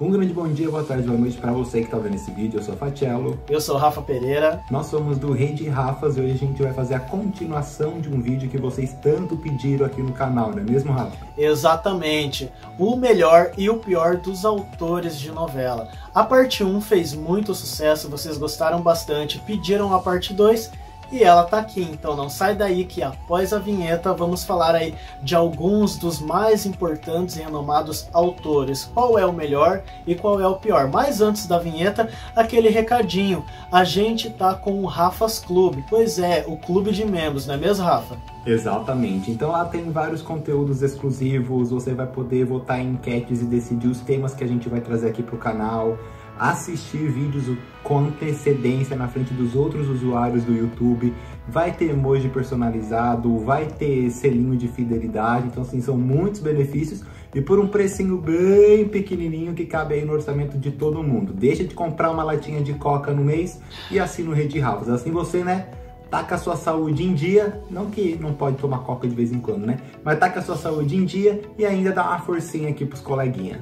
Um grande bom dia, boa tarde, boa noite para você que está vendo esse vídeo. Eu sou o Fatiello. Eu sou o Rafa Pereira. Nós somos do Rei de Rafas e hoje a gente vai fazer a continuação de um vídeo que vocês tanto pediram aqui no canal, não é mesmo, Rafa? Exatamente. O melhor e o pior dos autores de novela. A parte 1 fez muito sucesso, vocês gostaram bastante, pediram a parte 2 e ela tá aqui. Então não sai daí que após a vinheta vamos falar aí de alguns dos mais importantes e renomados autores. Qual é o melhor e qual é o pior. Mas antes da vinheta, aquele recadinho. A gente tá com o Rafas Clube. Pois é, o clube de membros, não é mesmo, Rafa? Exatamente. Então lá tem vários conteúdos exclusivos, você vai poder votar em enquetes e decidir os temas que a gente vai trazer aqui pro canal, assistir vídeos com antecedência na frente dos outros usuários do YouTube, vai ter emoji personalizado, vai ter selinho de fidelidade, então assim, são muitos benefícios e por um precinho bem pequenininho que cabe aí no orçamento de todo mundo. Deixa de comprar uma latinha de coca no mês e assina o Rei de Rafas, assim você, né, tá com a sua saúde em dia, não que não pode tomar coca de vez em quando, né, mas tá com a sua saúde em dia e ainda dá uma forcinha aqui pros coleguinhas.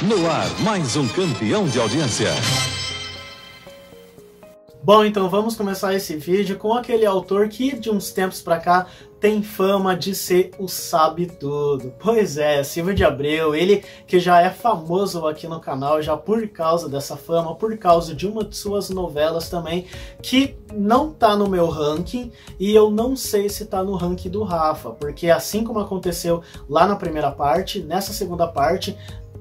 No ar, mais um campeão de audiência. Bom, então vamos começar esse vídeo com aquele autor que de uns tempos pra cá tem fama de ser o sabe-tudo. Pois é, Silvio de Abreu, ele que já é famoso aqui no canal, já por causa dessa fama, por causa de uma de suas novelas também, que não tá no meu ranking, e eu não sei se tá no ranking do Rafa, porque assim como aconteceu lá na primeira parte, nessa segunda parte,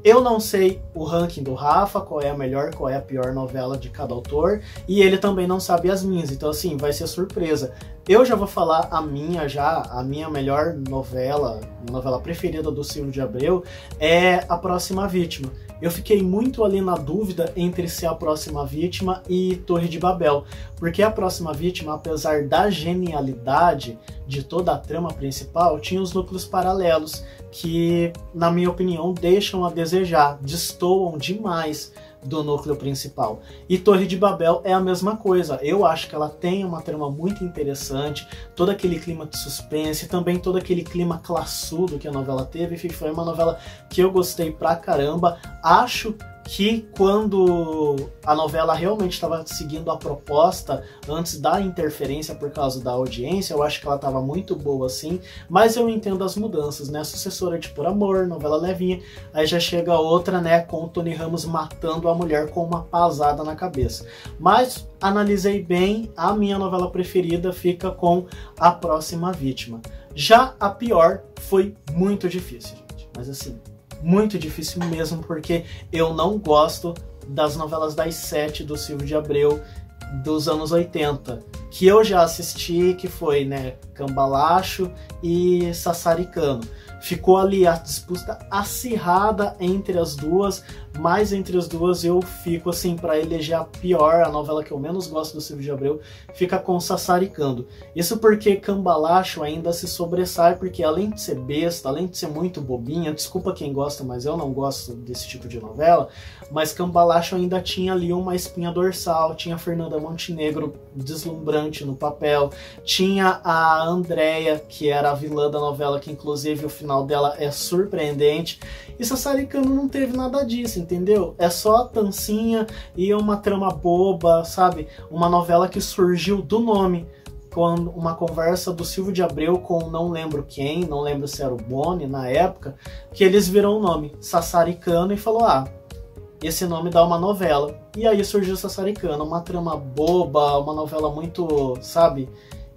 eu não sei o ranking do Rafa, qual é a melhor, qual é a pior novela de cada autor, e ele também não sabe as minhas, então assim, vai ser surpresa. Eu já vou falar a minha melhor novela, a novela preferida do Silvio de Abreu é A Próxima Vítima. Eu fiquei muito ali na dúvida entre ser A Próxima Vítima e Torre de Babel, porque A Próxima Vítima, apesar da genialidade de toda a trama principal, tinha os núcleos paralelos que, na minha opinião, deixam a desejar, destoam demais do núcleo principal. E Torre de Babel é a mesma coisa. Eu acho que ela tem uma trama muito interessante, todo aquele clima de suspense, também todo aquele clima classudo que a novela teve. Foi uma novela que eu gostei pra caramba. Acho que quando a novela realmente estava seguindo a proposta antes da interferência por causa da audiência, eu acho que ela estava muito boa assim, mas eu entendo as mudanças, né? Sucessora de Por Amor, novela levinha, aí já chega outra, né, com o Tony Ramos matando a mulher com uma pasada na cabeça. Mas analisei bem, a minha novela preferida fica com A Próxima Vítima. Já a pior foi muito difícil, gente, mas assim, muito difícil mesmo, porque eu não gosto das novelas das 7 do Silvio de Abreu dos anos 80, que eu já assisti, que foi, né, Cambalacho e Sassaricano. Ficou ali a disputa acirrada entre as duas, mas entre as duas eu fico assim, para eleger a pior, a novela que eu menos gosto do Silvio de Abreu, fica com Sassaricando. Isso porque Cambalacho ainda se sobressai, porque além de ser besta, além de ser muito bobinha, desculpa quem gosta, mas eu não gosto desse tipo de novela, mas Cambalacho ainda tinha ali uma espinha dorsal, tinha a Fernanda Montenegro deslumbrante no papel, tinha a Andréia, que era a vilã da novela, que inclusive o final dela é surpreendente, e Sassaricano não teve nada disso, entendeu? É só dancinha e uma trama boba, sabe? Uma novela que surgiu do nome, com uma conversa do Silvio de Abreu com não lembro quem, não lembro se era o Boni na época, que eles viram o nome, Sassaricano, e falou, ah, esse nome dá uma novela. E aí surgiu Sassaricano, uma trama boba, uma novela muito, sabe,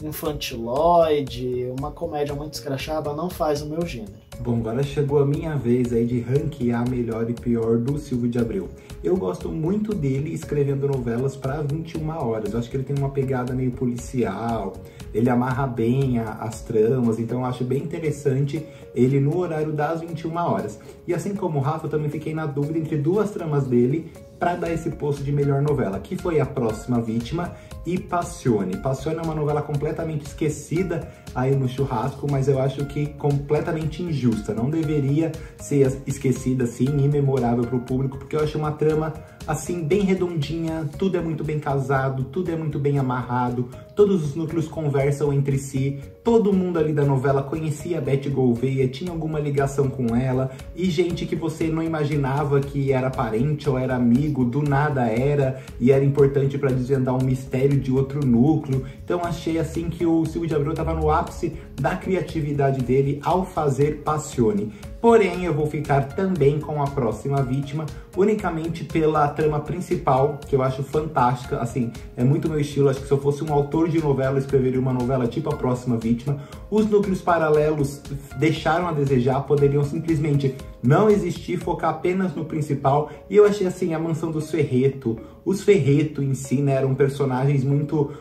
infantiloide, uma comédia muito escrachada, não faz o meu gênero. Bom, agora chegou a minha vez aí de ranquear melhor e pior do Silvio de Abreu. Eu gosto muito dele escrevendo novelas para 21 horas. Eu acho que ele tem uma pegada meio policial, ele amarra bem as tramas, então eu acho bem interessante ele no horário das 21 horas. E assim como o Rafa, eu também fiquei na dúvida entre duas tramas dele para dar esse posto de melhor novela, que foi A Próxima Vítima e Passione. Passione é uma novela completamente esquecida aí no churrasco, mas eu acho que completamente injusta. Não deveria ser esquecida assim, imemorável para o público, porque eu acho uma trama assim, bem redondinha, tudo é muito bem casado, tudo é muito bem amarrado, todos os núcleos conversam entre si, todo mundo ali da novela conhecia a Beth Gouveia, tinha alguma ligação com ela, e gente que você não imaginava que era parente ou era amigo, do nada era, e era importante para desvendar um mistério de outro núcleo. Então achei assim que o Silvio de Abreu estava no ápice da criatividade dele ao fazer Passione. Porém, eu vou ficar também com a próxima vítima, unicamente pela trama principal, que eu acho fantástica, assim, é muito meu estilo. Acho que se eu fosse um autor de novela, eu escreveria uma novela tipo A Próxima Vítima. Os núcleos paralelos deixaram a desejar, poderiam simplesmente não existir, focar apenas no principal, e eu achei assim, a mansão dos Ferreto, os Ferreto em si, né, eram personagens muito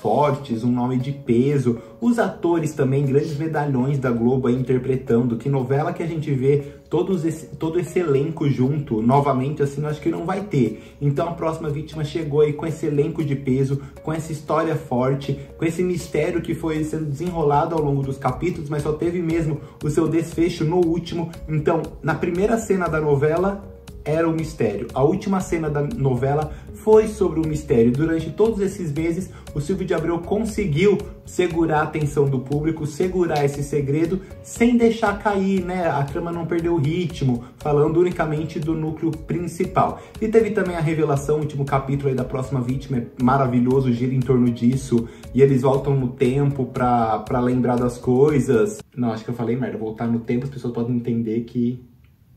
fortes, um nome de peso, os atores também, grandes medalhões da Globo aí interpretando, que novela que a gente vê todo esse elenco junto, novamente assim, eu acho que não vai ter. Então A Próxima Vítima chegou aí com esse elenco de peso, com essa história forte, com esse mistério que foi sendo desenrolado ao longo dos capítulos, mas só teve mesmo o seu desfecho no último. Então, na primeira cena da novela, era o mistério. A última cena da novela foi sobre o mistério. Durante todos esses meses, o Silvio de Abreu conseguiu segurar a atenção do público, segurar esse segredo, sem deixar cair, né? A trama não perdeu o ritmo, falando unicamente do núcleo principal. E teve também a revelação, o último capítulo aí da Próxima Vítima, é maravilhoso, gira em torno disso, e eles voltam no tempo pra lembrar das coisas. Não, acho que eu falei merda, voltar no tempo, as pessoas podem entender que...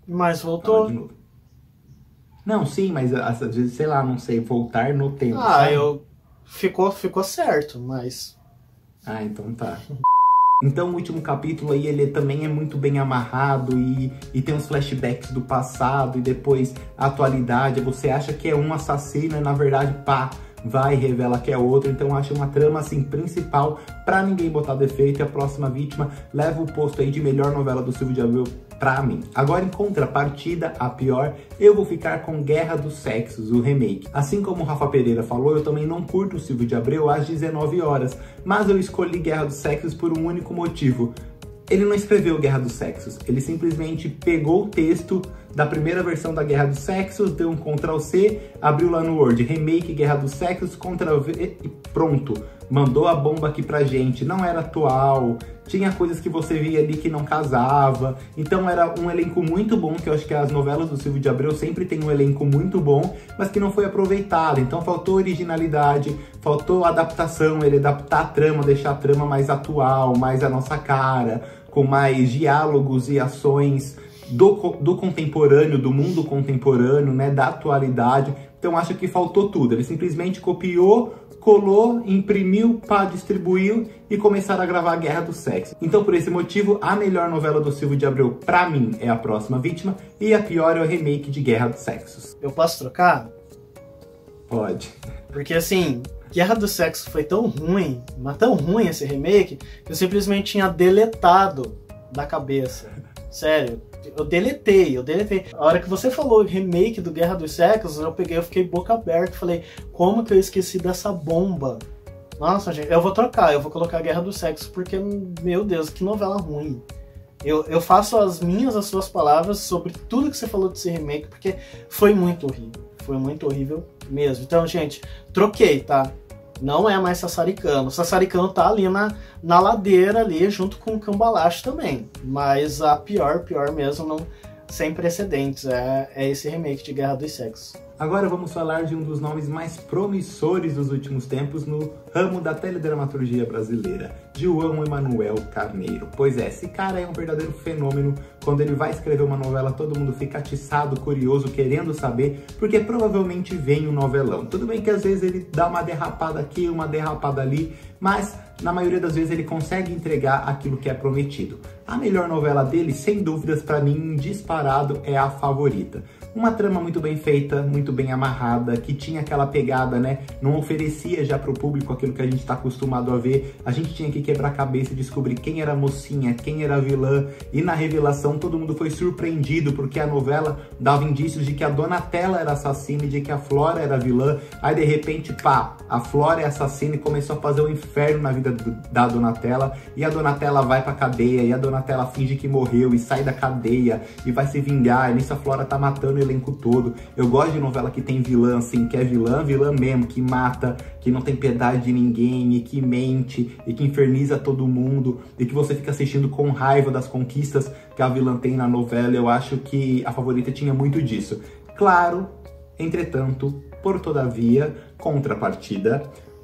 Mas voltou. De novo. Não, sim, mas às vezes, sei lá, não sei, voltar no tempo. Ah, sabe? Ficou certo, mas... Ah, então tá. Então o último capítulo aí, ele também é muito bem amarrado e tem uns flashbacks do passado e depois a atualidade. Você acha que é um assassino e na verdade, pá, vai e revela que é outro. Então eu acho uma trama assim principal pra ninguém botar defeito, e A Próxima Vítima leva o posto aí de melhor novela do Silvio de Abreu pra mim. Agora, em contrapartida, a pior, eu vou ficar com Guerra dos Sexos, o remake. Assim como o Rafa Pereira falou, eu também não curto o Silvio de Abreu às 19 horas, mas eu escolhi Guerra dos Sexos por um único motivo. Ele não escreveu Guerra dos Sexos, ele simplesmente pegou o texto da primeira versão da Guerra dos Sexos, deu um Ctrl+C, abriu lá no Word, remake Guerra dos Sexos, Ctrl+V e pronto. Mandou a bomba aqui pra gente, não era atual, tinha coisas que você via ali que não casava, então era um elenco muito bom, que eu acho que as novelas do Silvio de Abreu sempre tem um elenco muito bom, mas que não foi aproveitado, então faltou originalidade, faltou adaptação, ele adaptar a trama, deixar a trama mais atual, mais a nossa cara, com mais diálogos e ações do contemporâneo, do mundo contemporâneo, né, da atualidade. Então acho que faltou tudo, ele simplesmente copiou, colou, imprimiu, pá, distribuiu e começaram a gravar a Guerra do Sexo. Então por esse motivo, a melhor novela do Silvio de Abreu pra mim é A Próxima Vítima e a pior é o remake de Guerra dos Sexos. Eu posso trocar? Pode. Porque assim, Guerra do Sexo foi tão ruim, mas tão ruim esse remake, que eu simplesmente tinha deletado da cabeça. Sério, eu deletei. A hora que você falou remake do Guerra dos Sexos, eu fiquei boca aberta, falei, como que eu esqueci dessa bomba? Nossa, gente, eu vou trocar, eu vou colocar Guerra dos Sexos, porque, meu Deus, que novela ruim. Eu faço as suas palavras sobre tudo que você falou desse remake, porque foi muito horrível mesmo. Então, gente, troquei, tá? Não é mais Sassaricano. O Sassaricano tá ali na ladeira ali, junto com o Cambalacho também. Mas a pior mesmo, não, sem precedentes, é esse remake de Guerra dos Sexos. Agora vamos falar de um dos nomes mais promissores dos últimos tempos no ramo da teledramaturgia brasileira, João Emanuel Carneiro. Pois é, esse cara é um verdadeiro fenômeno. Quando ele vai escrever uma novela, todo mundo fica atiçado, curioso, querendo saber, porque provavelmente vem um novelão. Tudo bem que às vezes ele dá uma derrapada aqui, uma derrapada ali, mas na maioria das vezes ele consegue entregar aquilo que é prometido. A melhor novela dele, sem dúvidas, para mim, disparado, é A Favorita. Uma trama muito bem feita, muito bem amarrada, que tinha aquela pegada, né? Não oferecia já pro público aquilo que a gente tá acostumado a ver. A gente tinha que quebrar a cabeça e descobrir quem era a mocinha, quem era a vilã. E na revelação todo mundo foi surpreendido, porque a novela dava indícios de que a Donatella era assassina e de que a Flora era a vilã. Aí de repente, pá, a Flora é assassina e começou a fazer um inferno na vida da Donatella. E a Donatella vai pra cadeia, e a Donatella finge que morreu e sai da cadeia e vai se vingar. E nisso a Flora tá matando elenco todo. Eu gosto de novela que tem vilã, assim, que é vilã mesmo, que mata, que não tem piedade de ninguém, e que mente, e que inferniza todo mundo, e que você fica assistindo com raiva das conquistas que a vilã tem na novela. Eu acho que A Favorita tinha muito disso. Claro, entretanto, por todavia, contrapartida,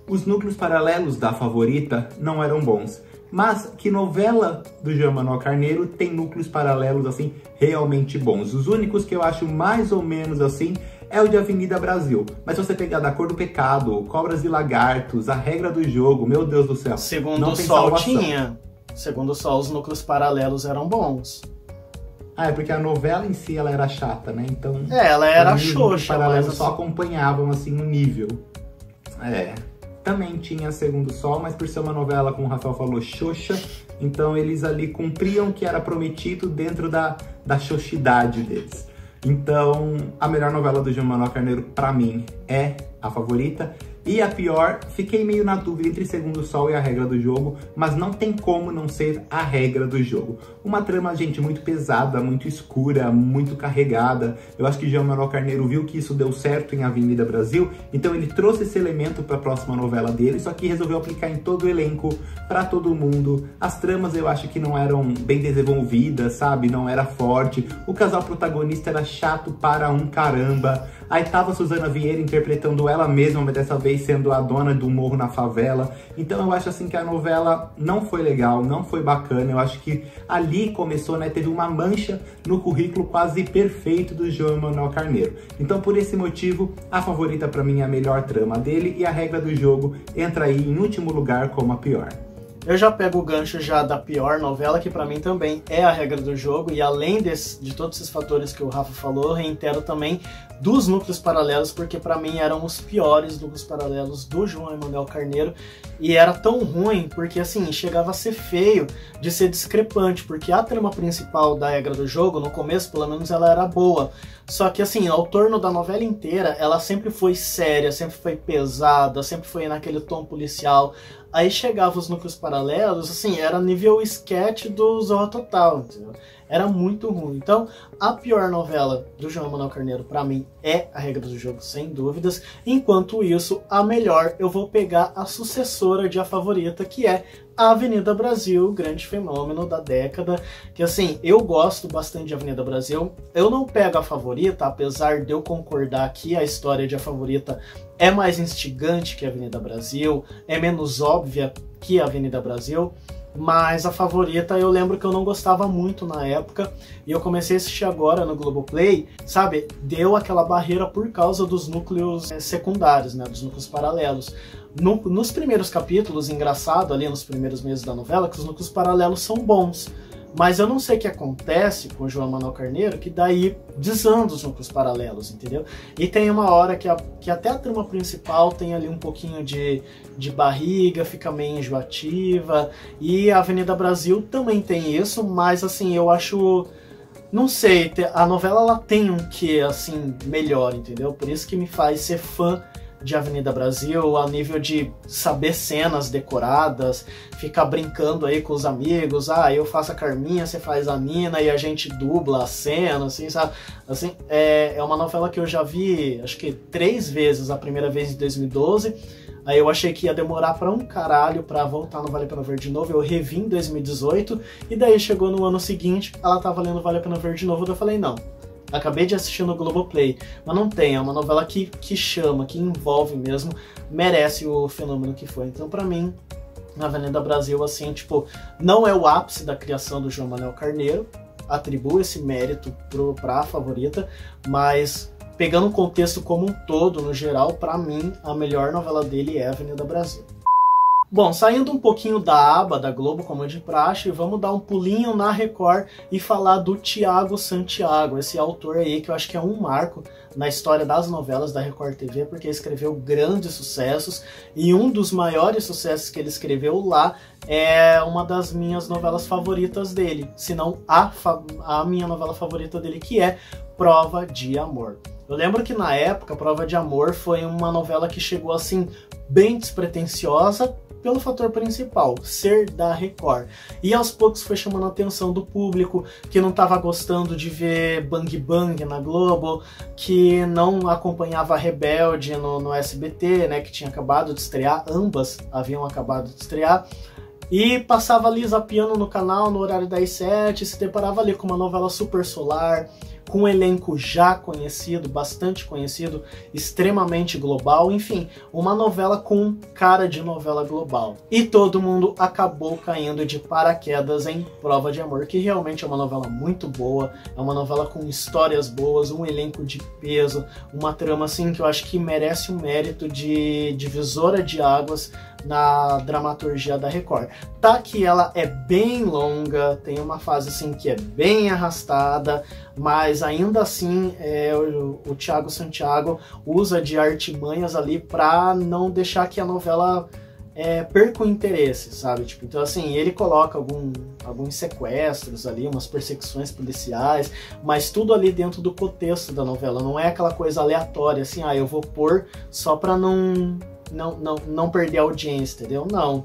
os núcleos paralelos da Favorita não eram bons. Mas que novela do João Manuel Carneiro tem núcleos paralelos, assim, realmente bons? Os únicos que eu acho mais ou menos assim é o de Avenida Brasil. Mas se você pegar Da Cor do Pecado, Cobras e Lagartos, A Regra do Jogo, meu Deus do céu, Segundo o Sol tinha. Segundo o Sol, os núcleos paralelos eram bons. Ah, é porque a novela em si, ela era chata, né? Então... ela era xoxa, mas... Os paralelos só assim... acompanhavam, assim, no nível. Também tinha Segundo o Sol, mas por ser uma novela, como o Rafael falou, xoxa, então eles ali cumpriam o que era prometido dentro da xoxidade deles. Então, a melhor novela do João Manuel Carneiro, pra mim, é A Favorita. E a pior, fiquei meio na dúvida entre Segundo o Sol e A Regra do Jogo, mas não tem como não ser A Regra do Jogo. Uma trama, gente, muito pesada, muito escura, muito carregada. Eu acho que João Manuel Carneiro viu que isso deu certo em Avenida Brasil, então ele trouxe esse elemento para a próxima novela dele, só que resolveu aplicar em todo o elenco, para todo mundo. As tramas eu acho que não eram bem desenvolvidas, sabe? Não era forte. O casal protagonista era chato para um caramba. Aí tava a Suzana Vieira interpretando ela mesma, mas dessa vez sendo a dona do morro na favela. Então eu acho assim que a novela não foi legal, não foi bacana. Eu acho que ali começou, né, teve uma mancha no currículo quase perfeito do João Manuel Carneiro. Então por esse motivo, A Favorita pra mim é a melhor trama dele e A Regra do Jogo entra aí em último lugar como a pior. Eu já pego o gancho já da pior novela, que pra mim também é A Regra do Jogo, e além de todos esses fatores que o Rafa falou, reitero também dos núcleos paralelos, porque pra mim eram os piores núcleos paralelos do João Emanuel Carneiro, e era tão ruim, porque assim, chegava a ser feio de ser discrepante, porque a trama principal da Regra do Jogo, no começo pelo menos, ela era boa, só que assim, ao torno da novela inteira, ela sempre foi séria, sempre foi pesada, sempre foi naquele tom policial. Aí chegava os núcleos paralelos, assim, era nível sketch do Zorra Total, entendeu? Era muito ruim. Então, a pior novela do João Manuel Carneiro, pra mim, é A Regra do Jogo, sem dúvidas. Enquanto isso, a melhor, eu vou pegar a sucessora de A Favorita, que é a Avenida Brasil, grande fenômeno da década. Que assim, eu gosto bastante de Avenida Brasil. Eu não pego A Favorita, apesar de eu concordar que a história de A Favorita é mais instigante que a Avenida Brasil, é menos óbvia que a Avenida Brasil. Mas A Favorita eu lembro que eu não gostava muito na época, e eu comecei a assistir agora no Globoplay, sabe? Deu aquela barreira por causa dos núcleos secundários, né? Dos núcleos paralelos. Nos primeiros capítulos, engraçado ali nos primeiros meses da novela, que os núcleos paralelos são bons. Mas eu não sei o que acontece com o João Manuel Carneiro, que daí desanda os núcleos paralelos, entendeu? E tem uma hora que até a trama principal tem ali um pouquinho de barriga, fica meio enjoativa. E a Avenida Brasil também tem isso, mas assim, eu acho... Não sei, a novela ela tem um quê, assim, melhor, entendeu? Por isso que me faz ser fã de Avenida Brasil, a nível de saber cenas decoradas, ficar brincando aí com os amigos, eu faço a Carminha, você faz a Nina e a gente dubla a cena, assim, sabe? Assim, é uma novela que eu já vi, acho que 3 vezes, a primeira vez em 2012, aí eu achei que ia demorar pra um caralho pra voltar no Vale a Pena Ver de novo, eu revi em 2018, e daí chegou no ano seguinte, ela tava lendo Vale a Pena Ver de novo, eu falei, não. Acabei de assistir no Globoplay, mas não tem, é uma novela que chama, que envolve mesmo, merece o fenômeno que foi. Então, pra mim, na Avenida Brasil, assim, tipo, não é o ápice da criação do João Manuel Carneiro, atribuo esse mérito pra A Favorita, mas pegando o contexto como um todo, no geral, pra mim, a melhor novela dele é Avenida Brasil. Bom, saindo um pouquinho da aba da Globo, como de praxe, vamos dar um pulinho na Record e falar do Thiago Santiago, esse autor aí que eu acho que é um marco na história das novelas da Record TV, porque escreveu grandes sucessos, e um dos maiores sucessos que ele escreveu lá é uma das minhas novelas favoritas dele, se não a minha novela favorita dele, que é Prova de Amor. Eu lembro que na época, Prova de Amor foi uma novela que chegou assim, bem despretensiosa, pelo fator principal, ser da Record. E aos poucos foi chamando a atenção do público, que não estava gostando de ver Bang Bang na Globo, que não acompanhava Rebelde no SBT, né, que tinha acabado de estrear, ambas haviam acabado de estrear. E passava ali zapeando no canal no horário das 7, se deparava ali com uma novela super solar, com um elenco já conhecido, bastante conhecido, extremamente global, enfim, uma novela com cara de novela global. E todo mundo acabou caindo de paraquedas em Prova de Amor, que realmente é uma novela muito boa, é uma novela com histórias boas, um elenco de peso, uma trama assim que eu acho que merece um mérito de divisora de águas na dramaturgia da Record. Tá que ela é bem longa, tem uma fase assim que é bem arrastada, mas ainda assim o Thiago Santiago usa de artimanhas ali para não deixar que a novela perca o interesse, sabe? Tipo, então assim, ele coloca alguns sequestros ali, umas perseguições policiais, mas tudo ali dentro do contexto da novela, não é aquela coisa aleatória, assim, eu vou pôr só pra não perder a audiência, entendeu? Não,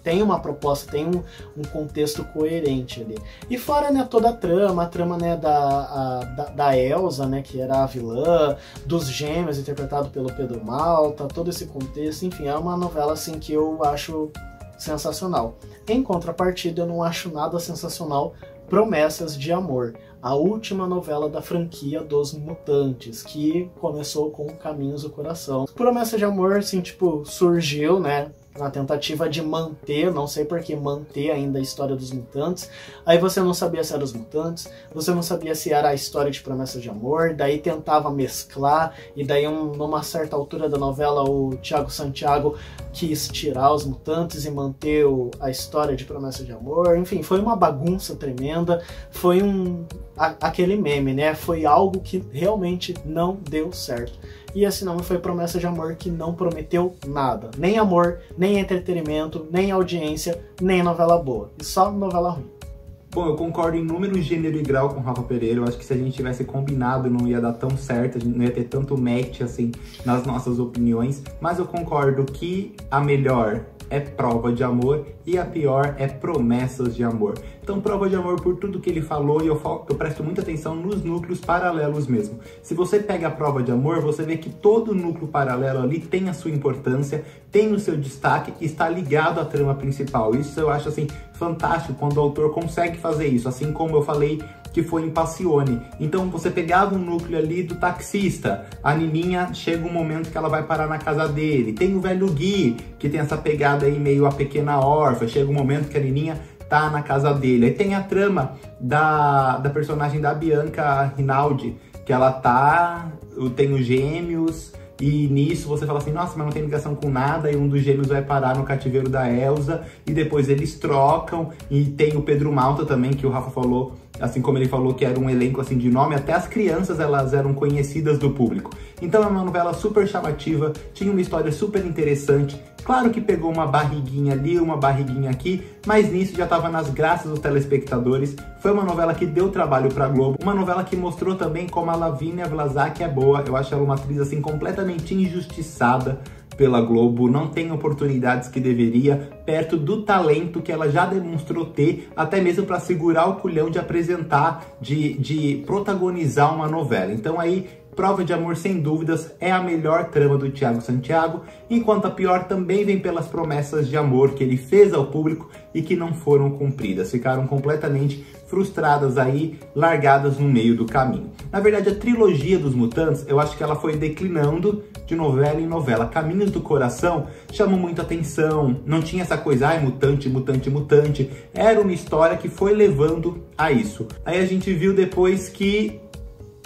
tem uma proposta, tem um contexto coerente ali. E fora, né, toda a trama, né, da Elsa, né, que era a vilã, dos gêmeos, interpretado pelo Pedro Malta, todo esse contexto, enfim, é uma novela, assim, que eu acho sensacional. Em contrapartida, eu não acho nada sensacional Promessas de Amor, a última novela da franquia dos Mutantes, que começou com Caminhos do Coração. Promessa de Amor, assim, tipo, surgiu, né, na tentativa de manter, não sei por que manter ainda a história dos Mutantes. Aí você não sabia se era os Mutantes, você não sabia se era a história de Promessa de Amor, daí tentava mesclar, e daí numa certa altura da novela o Thiago Santiago quis tirar os Mutantes e manter a história de Promessa de Amor. Enfim, foi uma bagunça tremenda, foi aquele meme, né? Foi algo que realmente não deu certo. E esse nome foi Promessa de Amor, que não prometeu nada. Nem amor, nem entretenimento, nem audiência, nem novela boa. E só novela ruim. Bom, eu concordo em número, gênero e grau com o Rafa Pereira. Eu acho que se a gente tivesse combinado não ia dar tão certo, a gente não ia ter tanto match assim nas nossas opiniões. Mas eu concordo que a melhor é Prova de Amor e a pior é Promessas de Amor. Então, Prova de Amor, por tudo que ele falou, e eu presto muita atenção nos núcleos paralelos mesmo. Se você pega a Prova de Amor, você vê que todo núcleo paralelo ali tem a sua importância, tem o seu destaque e está ligado à trama principal. Isso eu acho, assim, fantástico quando o autor consegue fazer isso, assim como eu falei que foi em Passione. Então você pegava um núcleo ali do taxista, a Nininha chega um momento que ela vai parar na casa dele, tem o velho Gui, que tem essa pegada aí meio a pequena órfã, chega um momento que a Nininha tá na casa dele. Aí tem a trama da personagem da Bianca Rinaldi, que ela tem os gêmeos, e nisso você fala assim, nossa, mas não tem ligação com nada, e um dos gêmeos vai parar no cativeiro da Elsa, e depois eles trocam, e tem o Pedro Malta também, que o Rafa falou, assim como ele falou que era um elenco assim de nome, até as crianças elas eram conhecidas do público. Então é uma novela super chamativa, tinha uma história super interessante, claro que pegou uma barriguinha ali, uma barriguinha aqui, mas nisso já estava nas graças dos telespectadores. Foi uma novela que deu trabalho pra Globo, uma novela que mostrou também como a Lavínia Vlasak é boa. Eu acho ela uma atriz assim completamente injustiçada pela Globo, não tem oportunidades que deveria, perto do talento que ela já demonstrou ter, até mesmo para segurar o culhão de apresentar, de protagonizar uma novela. Então aí, Prova de Amor, sem dúvidas, é a melhor trama do Thiago Santiago, enquanto a pior também vem pelas promessas de amor que ele fez ao público e que não foram cumpridas, ficaram completamente frustradas aí, largadas no meio do caminho. Na verdade, a trilogia dos Mutantes, eu acho que ela foi declinando de novela em novela. Caminhos do Coração chamou muita atenção, não tinha essa coisa, ai, mutante, mutante, mutante. Era uma história que foi levando a isso. Aí a gente viu depois que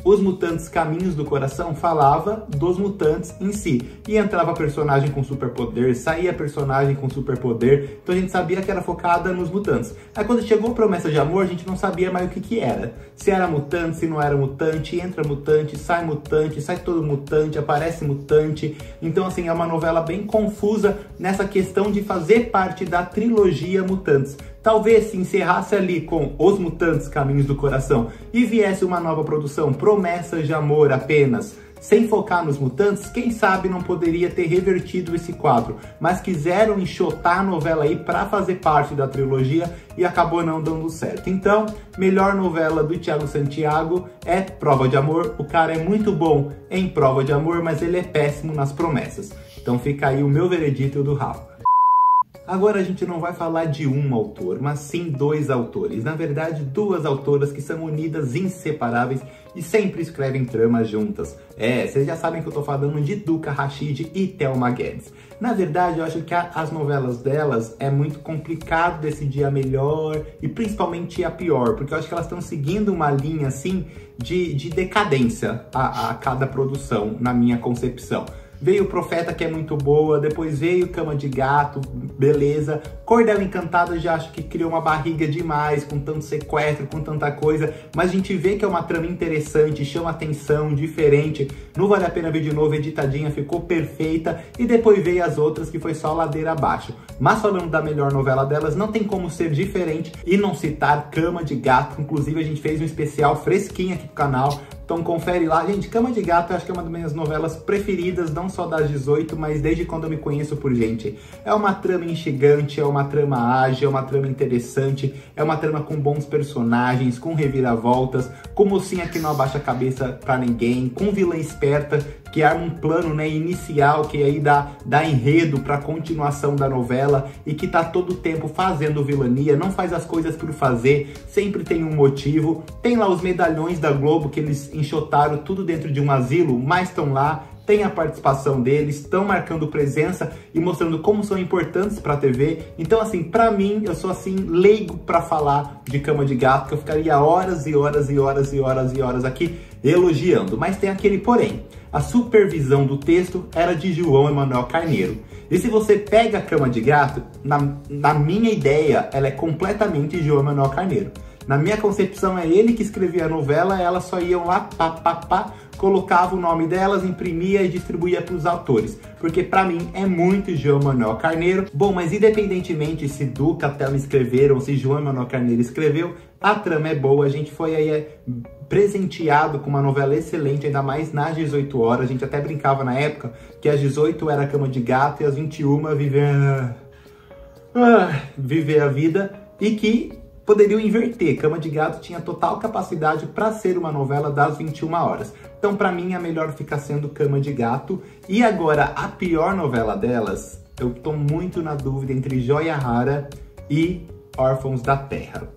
Os Mutantes Caminhos do Coração falava dos mutantes em si. E entrava personagem com superpoder, saía personagem com superpoder. Então a gente sabia que era focada nos mutantes. Aí quando chegou Promessa de Amor, a gente não sabia mais o que era. Se era mutante, se não era mutante, entra mutante, sai todo mutante, aparece mutante. Então assim, é uma novela bem confusa nessa questão de fazer parte da trilogia Mutantes. Talvez se encerrasse ali com Os Mutantes Caminhos do Coração e viesse uma nova produção, Promessas de Amor apenas, Sem focar nos mutantes, quem sabe não poderia ter revertido esse quadro, mas quiseram enxotar a novela aí para fazer parte da trilogia e acabou não dando certo. Então, melhor novela do Thiago Santiago é Prova de Amor. O cara é muito bom em Prova de Amor, mas ele é péssimo nas promessas. Então fica aí o meu veredito do Rafa. Agora a gente não vai falar de um autor, mas sim dois autores. Na verdade, duas autoras que são unidas, inseparáveis e sempre escrevem tramas juntas. Vocês já sabem que eu tô falando de Duca Rachid e Thelma Guedes. Na verdade, eu acho que as novelas delas é muito complicado decidir a melhor e principalmente a pior, porque eu acho que elas estão seguindo uma linha assim de decadência a cada produção, na minha concepção. Veio o Profeta, que é muito boa, depois veio Cama de Gato, beleza. Cordel Encantada já acho que criou uma barriga demais, com tanto sequestro, com tanta coisa, mas a gente vê que é uma trama interessante, chama atenção, diferente. Não Vale a Pena Ver de Novo, editadinha, ficou perfeita, e depois veio as outras que foi só ladeira abaixo. Mas falando da melhor novela delas, não tem como ser diferente e não citar Cama de Gato. Inclusive a gente fez um especial fresquinho aqui pro canal, então confere lá. Gente, Cama de Gato eu acho que é uma das minhas novelas preferidas, não só das 18, mas desde quando eu me conheço por gente. É uma trama instigante, é uma trama ágil, é uma trama interessante, é uma trama com bons personagens, com reviravoltas, com mocinha que não abaixa a cabeça pra ninguém, com vilã esperta que arma um plano, né, inicial, que aí dá enredo pra continuação da novela e que tá todo o tempo fazendo vilania, não faz as coisas por fazer, sempre tem um motivo. Tem lá os medalhões da Globo que eles enxotaram tudo dentro de um asilo, mas estão lá, tem a participação deles, estão marcando presença e mostrando como são importantes para a TV. Então assim, para mim, eu sou assim leigo para falar de Cama de Gato, que eu ficaria horas e horas e horas e horas e horas aqui elogiando. Mas tem aquele porém, a supervisão do texto era de João Emanuel Carneiro. E se você pega a Cama de Gato, na minha ideia, ela é completamente João Emanuel Carneiro. Na minha concepção é ele que escrevia a novela, elas só iam lá, colocava o nome delas, imprimia e distribuía para os autores. Porque para mim é muito João Emanuel Carneiro. Bom, mas independentemente se Duca, Thelma escreveram, se João Emanuel Carneiro escreveu, a trama é boa, a gente foi aí presenteado com uma novela excelente, ainda mais nas 18 horas. A gente até brincava na época que às 18 era Cama de Gato e às 21 viver a vida, e que poderiam inverter. Cama de Gato tinha total capacidade para ser uma novela das 21 horas. Então, para mim, a melhor fica sendo Cama de Gato. E agora, a pior novela delas, eu tô muito na dúvida entre Joia Rara e Órfãos da Terra.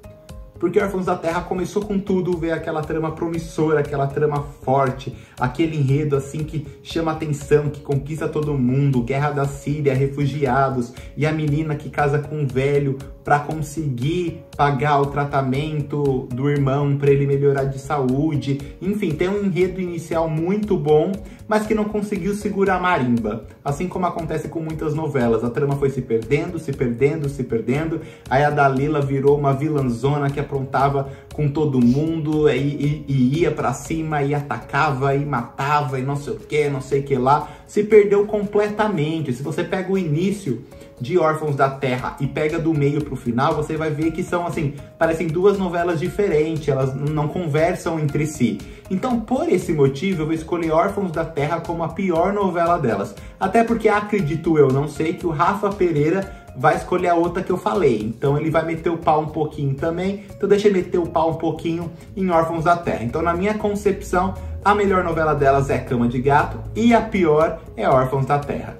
Porque Órfãos da Terra começou com tudo, ver aquela trama promissora, aquela trama forte, aquele enredo assim que chama atenção, que conquista todo mundo, guerra da Síria, refugiados, e a menina que casa com um velho para conseguir pagar o tratamento do irmão para ele melhorar de saúde. Enfim, tem um enredo inicial muito bom, mas que não conseguiu segurar a marimba. Assim como acontece com muitas novelas, a trama foi se perdendo, se perdendo, se perdendo. Aí a Dalila virou uma vilãzona que aprontava com todo mundo e ia pra cima e atacava e matava e não sei o que, não sei o que lá. Se perdeu completamente. Se você pega o início de Órfãos da Terra e pega do meio pro final, você vai ver que são assim, parecem duas novelas diferentes, elas não conversam entre si. Então, por esse motivo, eu vou escolher Órfãos da Terra como a pior novela delas. Até porque acredito eu, não sei, que o Rafa Pereira vai escolher a outra que eu falei. Então ele vai meter o pau um pouquinho também. Então deixa eu meter o pau um pouquinho em Órfãos da Terra. Então na minha concepção, a melhor novela delas é Cama de Gato e a pior é Órfãos da Terra.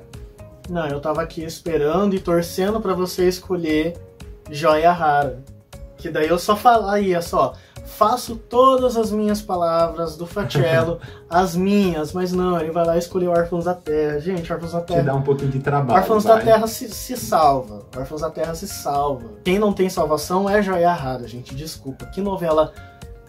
Não, eu tava aqui esperando e torcendo pra você escolher Joia Rara. Que daí eu só falaria só, faço todas as minhas palavras do Fratello, as minhas, mas não, ele vai lá escolher Órfãos da Terra. Gente, Órfãos da Terra... Te dá um pouquinho de trabalho, Órfãos da Terra se salva. Órfãos da Terra se salva. Quem não tem salvação é Joia Rara, gente, desculpa. Que novela...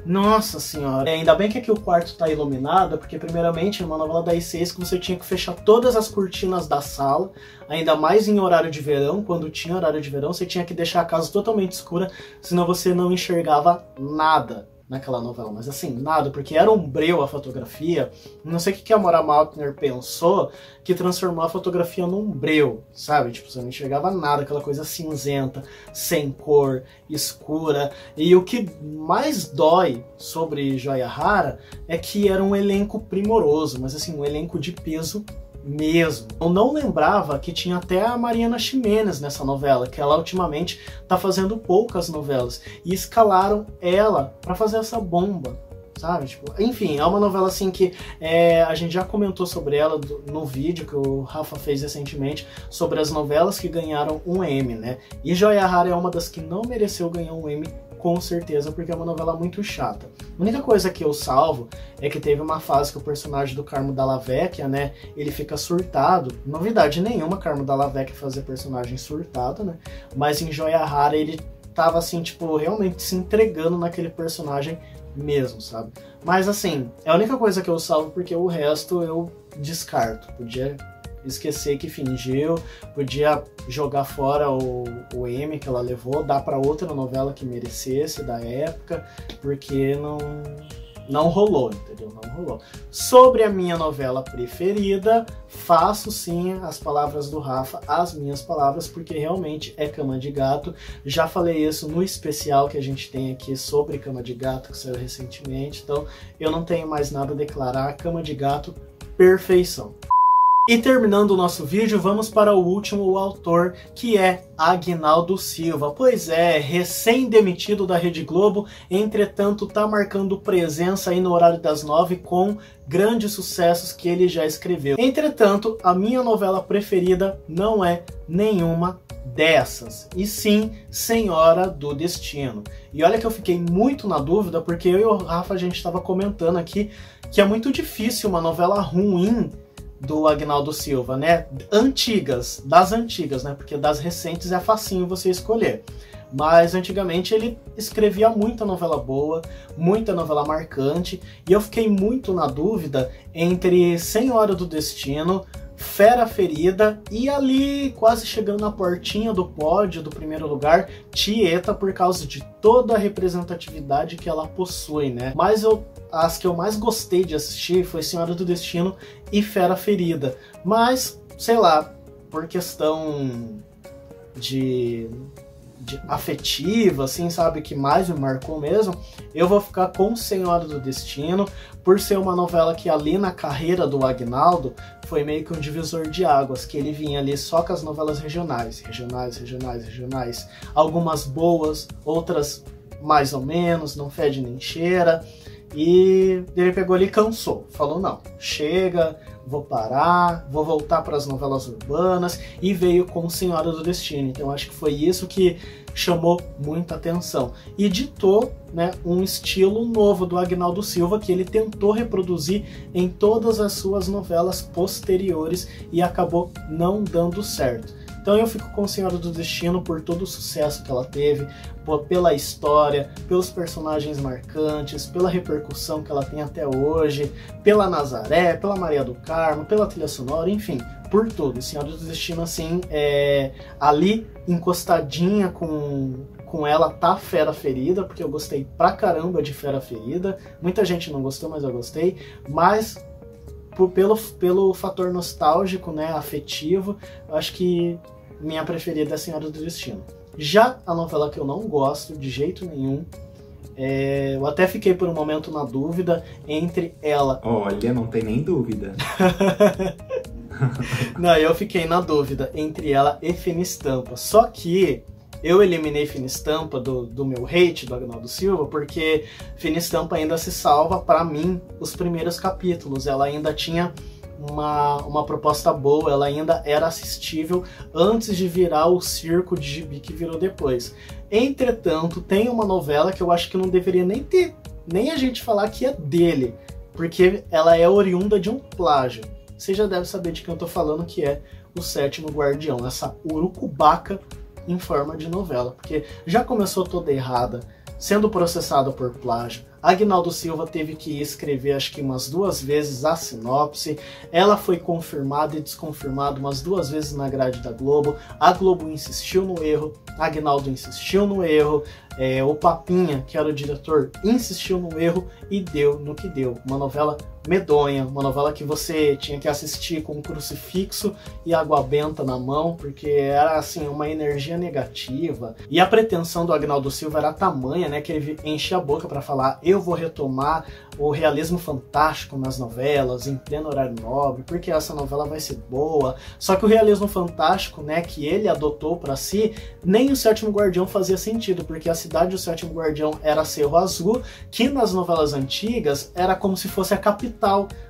Nossa senhora. Ainda bem que aqui o quarto tá iluminado, porque primeiramente é uma novela das 6 que você tinha que fechar todas as cortinas da sala, ainda mais em horário de verão. Quando tinha horário de verão, você tinha que deixar a casa totalmente escura, senão você não enxergava nada. naquela novela, mas assim, nada, porque era um breu a fotografia. Não sei o que a Moira Maltner pensou que transformou a fotografia num breu, sabe? Tipo, você não enxergava nada, aquela coisa cinzenta, sem cor, escura. E o que mais dói sobre Joia Rara é que era um elenco primoroso, mas assim, um elenco de peso mesmo. Eu não lembrava que tinha até a Mariana Ximenes nessa novela, que ela ultimamente tá fazendo poucas novelas, e escalaram ela pra fazer essa bomba, sabe? Tipo, enfim, é uma novela assim que a gente já comentou sobre ela no vídeo que o Rafa fez recentemente sobre as novelas que ganharam um Emmy, né? E Joia Rara é uma das que não mereceu ganhar um Emmy, com certeza, porque é uma novela muito chata. A única coisa que eu salvo é que teve uma fase que o personagem do Carmo Dalla Vecchia, né, ele fica surtado. Novidade nenhuma, Carmo Dalla Vecchia fazer personagem surtado, né, mas em Joia Rara ele tava assim, tipo, realmente se entregando naquele personagem mesmo, sabe? Mas assim, é a única coisa que eu salvo porque o resto eu descarto. Podia esquecer que fingiu, podia jogar fora o Emmy que ela levou, dar para outra novela que merecesse da época, porque não rolou, entendeu? Não rolou. Sobre a minha novela preferida, faço sim as palavras do Rafa, as minhas palavras, porque realmente é Cama de Gato. Já falei isso no especial que a gente tem aqui sobre Cama de Gato, que saiu recentemente, então eu não tenho mais nada a declarar. Cama de Gato, perfeição. E terminando o nosso vídeo, vamos para o último autor, que é Aguinaldo Silva. Pois é, recém-demitido da Rede Globo, entretanto tá marcando presença aí no horário das 9 com grandes sucessos que ele já escreveu. Entretanto, a minha novela preferida não é nenhuma dessas, e sim Senhora do Destino. E olha que eu fiquei muito na dúvida, porque eu e o Rafa a gente estava comentando aqui que é muito difícil uma novela ruim do Aguinaldo Silva, né? Das antigas, né? Porque das recentes é facinho você escolher. Mas antigamente ele escrevia muita novela boa, muita novela marcante, e eu fiquei muito na dúvida entre Senhora do Destino, Fera Ferida e ali, quase chegando na portinha do pódio do primeiro lugar, Tieta, por causa de toda a representatividade que ela possui, né? Mas as que eu mais gostei de assistir foi Senhora do Destino e Fera Ferida. Mas, sei lá, por questão de afetiva, assim, sabe, que mais me marcou mesmo, eu vou ficar com Senhora do Destino, por ser uma novela que ali na carreira do Aguinaldo foi meio que um divisor de águas, que ele vinha ali só com as novelas regionais. Algumas boas, outras mais ou menos, não fede nem cheira. E ele pegou ali e cansou, falou não, chega, vou parar, vou voltar para as novelas urbanas, e veio com Senhora do Destino. Então acho que foi isso que chamou muita atenção e ditou, né, um estilo novo do Aguinaldo Silva que ele tentou reproduzir em todas as suas novelas posteriores e acabou não dando certo. Então eu fico com Senhora do Destino por todo o sucesso que ela teve, pela história, pelos personagens marcantes, pela repercussão que ela tem até hoje, pela Nazaré, pela Maria do Carmo, pela trilha sonora, enfim, por tudo. Senhora do Destino, assim, ali encostadinha com ela tá Fera Ferida, porque eu gostei pra caramba de Fera Ferida. Muita gente não gostou, mas eu gostei. Mas pelo fator nostálgico, né, afetivo, eu acho que minha preferida é Senhora do Destino. Já a novela que eu não gosto de jeito nenhum, eu até fiquei por um momento na dúvida entre ela... Olha, não tem nem dúvida. Não, eu fiquei na dúvida entre ela e Fina Estampa. Só que eu eliminei Fina Estampa do meu hate do Aguinaldo Silva, porque Fina Estampa ainda se salva, para mim, os primeiros capítulos. Ela ainda tinha uma proposta boa, ela ainda era assistível antes de virar o circo de gibi que virou depois. Entretanto, tem uma novela que eu acho que não deveria nem a gente falar que é dele, porque ela é oriunda de um plágio. Você já deve saber de quem eu tô falando, que é O Sétimo Guardião, essa urucubaca em forma de novela, porque já começou toda errada, sendo processada por plágio, Aguinaldo Silva teve que escrever acho que umas 2 vezes a sinopse, ela foi confirmada e desconfirmada umas 2 vezes na grade da Globo, a Globo insistiu no erro, Aguinaldo insistiu no erro, o Papinha, que era o diretor, insistiu no erro e deu no que deu. Uma novela medonha, uma novela que você tinha que assistir com um crucifixo e água benta na mão, porque era assim, uma energia negativa. E a pretensão do Aguinaldo Silva era tamanha, né, que ele enchia a boca para falar: eu vou retomar o realismo fantástico nas novelas, em pleno horário nobre, porque essa novela vai ser boa. Só que o realismo fantástico, né, que ele adotou para si, nem o Sétimo Guardião fazia sentido, porque a cidade do Sétimo Guardião era Cerro Azul, que nas novelas antigas era como se fosse a capital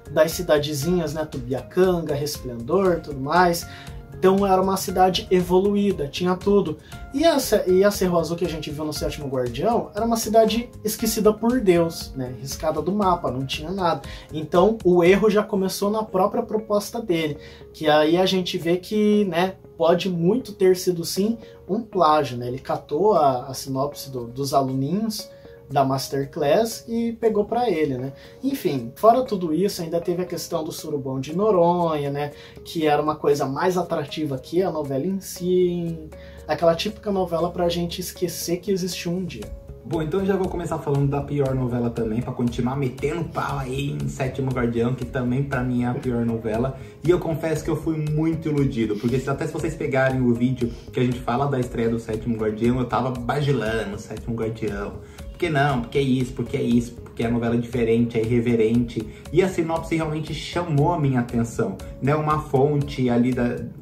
das cidadezinhas, né, Tubiacanga, Resplendor, tudo mais. Então era uma cidade evoluída, tinha tudo. E a Cerro Azul que a gente viu no Sétimo Guardião era uma cidade esquecida por Deus, né? Riscada do mapa, não tinha nada. Então o erro já começou na própria proposta dele, que aí a gente vê que, né, pode muito ter sido sim um plágio, né? Ele catou a sinopse dos aluninhos da Masterclass e pegou para ele, né? Enfim, fora tudo isso, ainda teve a questão do Surubão de Noronha, né? Que era uma coisa mais atrativa que a novela em si, aquela típica novela pra gente esquecer que existiu um dia. Bom, então eu já vou começar falando da pior novela também, pra continuar metendo pau aí em Sétimo Guardião, que também pra mim é a pior novela. E eu confesso que eu fui muito iludido, porque até se vocês pegarem o vídeo que a gente fala da estreia do Sétimo Guardião, eu tava bajulando o Sétimo Guardião. Por que não? Porque é isso, porque é isso, porque é novela diferente, é irreverente. E a sinopse realmente chamou a minha atenção, né? Uma fonte ali,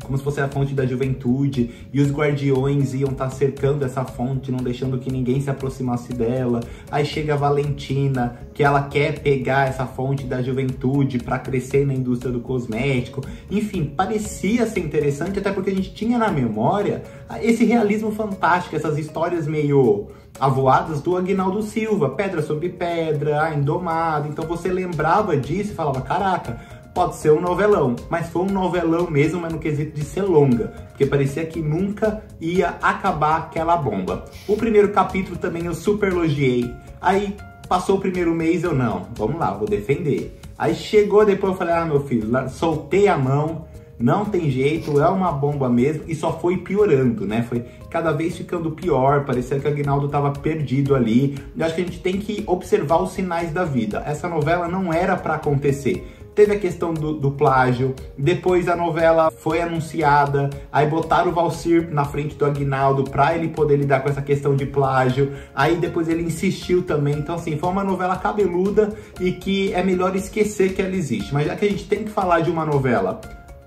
como se fosse a fonte da juventude, e os guardiões iam estar cercando essa fonte, não deixando que ninguém se aproximasse dela. Aí chega a Valentina, que ela quer pegar essa fonte da juventude para crescer na indústria do cosmético. Enfim, parecia ser interessante, até porque a gente tinha na memória esse realismo fantástico, essas histórias meio avoadas do Aguinaldo Silva, Pedra sobre Pedra, A Indomada. Então você lembrava disso e falava: caraca, pode ser um novelão. Mas foi um novelão mesmo, mas no quesito de ser longa, porque parecia que nunca ia acabar aquela bomba. O primeiro capítulo também eu super elogiei. Aí passou o primeiro mês, eu não, vamos lá, vou defender. Aí chegou depois, eu falei: ah, meu filho, soltei a mão, não tem jeito, é uma bomba mesmo, e só foi piorando, né? Foi cada vez ficando pior, parecia que o Aguinaldo tava perdido ali. Eu acho que a gente tem que observar os sinais da vida. Essa novela não era para acontecer. Teve a questão do plágio, depois a novela foi anunciada, aí botaram o Valcir na frente do Aguinaldo pra ele poder lidar com essa questão de plágio, aí depois ele insistiu também. Então assim, foi uma novela cabeluda e que é melhor esquecer que ela existe. Mas já que a gente tem que falar de uma novela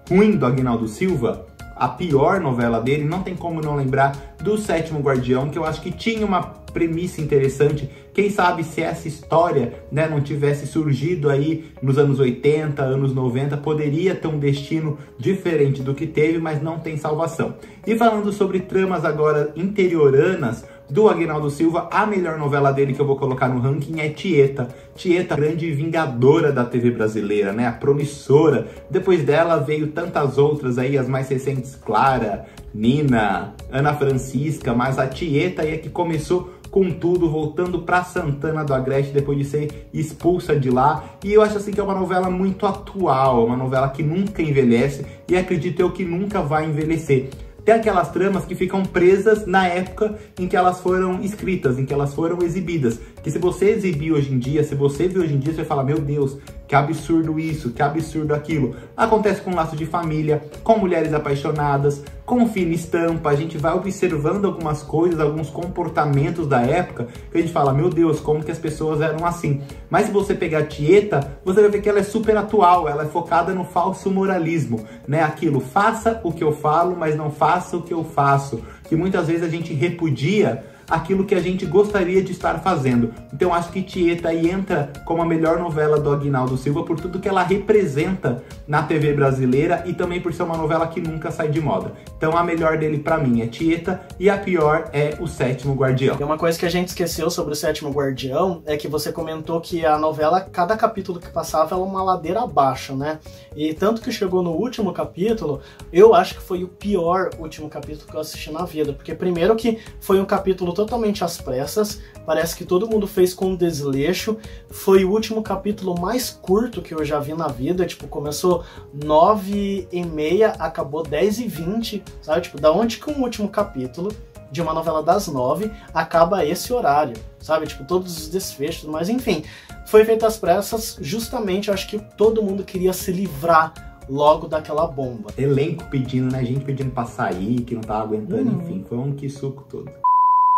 ruim do Aguinaldo Silva, a pior novela dele, não tem como não lembrar do Sétimo Guardião, que eu acho que tinha uma premissa interessante. Quem sabe se essa história, né, não tivesse surgido aí nos anos 80, anos 90, poderia ter um destino diferente do que teve, mas não tem salvação. E falando sobre tramas agora interioranas do Aguinaldo Silva, a melhor novela dele que eu vou colocar no ranking é Tieta. Tieta, grande vingadora da TV brasileira, né? A promissora. Depois dela veio tantas outras aí, as mais recentes, Clara, Nina, Ana Francisca, mas a Tieta é que começou com tudo, voltando pra Santana do Agreste depois de ser expulsa de lá. E eu acho assim que é uma novela muito atual, uma novela que nunca envelhece e acredito eu que nunca vai envelhecer. Tem aquelas tramas que ficam presas na época em que elas foram escritas, em que elas foram exibidas. Que se você exibir hoje em dia, se você ver hoje em dia, você vai falar: meu Deus, que absurdo isso, que absurdo aquilo. Acontece com Laço de Família, com Mulheres Apaixonadas, com Fina Estampa. A gente vai observando algumas coisas, alguns comportamentos da época, que a gente fala: meu Deus, como que as pessoas eram assim. Mas se você pegar Tieta, você vai ver que ela é super atual, ela é focada no falso moralismo, né? Aquilo, faça o que eu falo, mas não faça o que eu faço. Que muitas vezes a gente repudia aquilo que a gente gostaria de estar fazendo. Então acho que Tieta aí entra como a melhor novela do Aguinaldo Silva por tudo que ela representa na TV brasileira e também por ser uma novela que nunca sai de moda. Então a melhor dele pra mim é Tieta e a pior é o Sétimo Guardião. E uma coisa que a gente esqueceu sobre o Sétimo Guardião é que você comentou que a novela, cada capítulo que passava, era uma ladeira abaixo, né? E tanto que chegou no último capítulo, eu acho que foi o pior último capítulo que eu assisti na vida, porque primeiro que foi um capítulo totalmente às pressas, parece que todo mundo fez com desleixo. Foi o último capítulo mais curto que eu já vi na vida, tipo, começou 9h30, acabou 10h20, sabe? Tipo, da onde que um último capítulo de uma novela das 9 acaba esse horário, sabe? Tipo, todos os desfechos, mas enfim, foi feito às pressas, justamente, eu acho que todo mundo queria se livrar logo daquela bomba. Elenco pedindo, né? Gente pedindo pra sair, que não tava aguentando, enfim, foi um suco todo.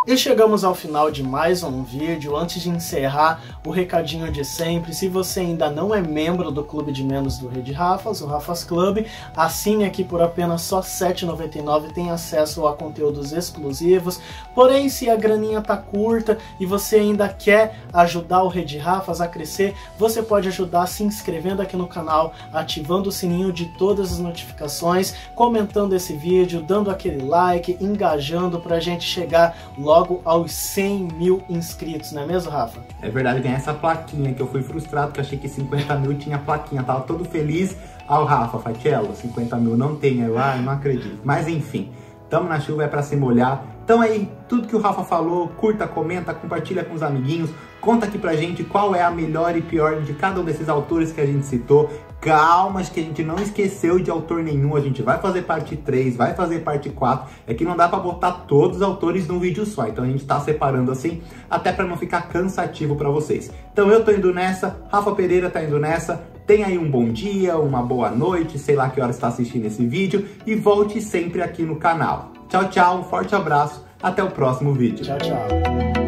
E chegamos ao final de mais um vídeo. Antes de encerrar, o recadinho de sempre: se você ainda não é membro do Clube de Membros do Rede Rafas, o Rafas Club, assine aqui por apenas só R$ 7,99, tem acesso a conteúdos exclusivos. Porém, se a graninha tá curta e você ainda quer ajudar o Rede Rafas a crescer, você pode ajudar se inscrevendo aqui no canal, ativando o sininho de todas as notificações, comentando esse vídeo, dando aquele like, engajando pra gente chegar logo aos 100 mil inscritos, não é mesmo, Rafa? É verdade, ganhar essa plaquinha, que eu fui frustrado, que achei que 50 mil tinha plaquinha, tava todo feliz. Ao Rafa, Fatiello, 50 mil não tem, eu não acredito. Mas enfim, tamo na chuva, é pra se molhar. Então aí, tudo que o Rafa falou, curta, comenta, compartilha com os amiguinhos, conta aqui pra gente qual é a melhor e pior de cada um desses autores que a gente citou. Calma, que a gente não esqueceu de autor nenhum, a gente vai fazer parte 3, vai fazer parte 4, é que não dá pra botar todos os autores num vídeo só, então a gente tá separando assim, até pra não ficar cansativo pra vocês. Então eu tô indo nessa, Rafa Pereira tá indo nessa, tenha aí um bom dia, uma boa noite, sei lá que hora você tá assistindo esse vídeo, e volte sempre aqui no canal. Tchau, tchau, um forte abraço, até o próximo vídeo. Tchau, tchau.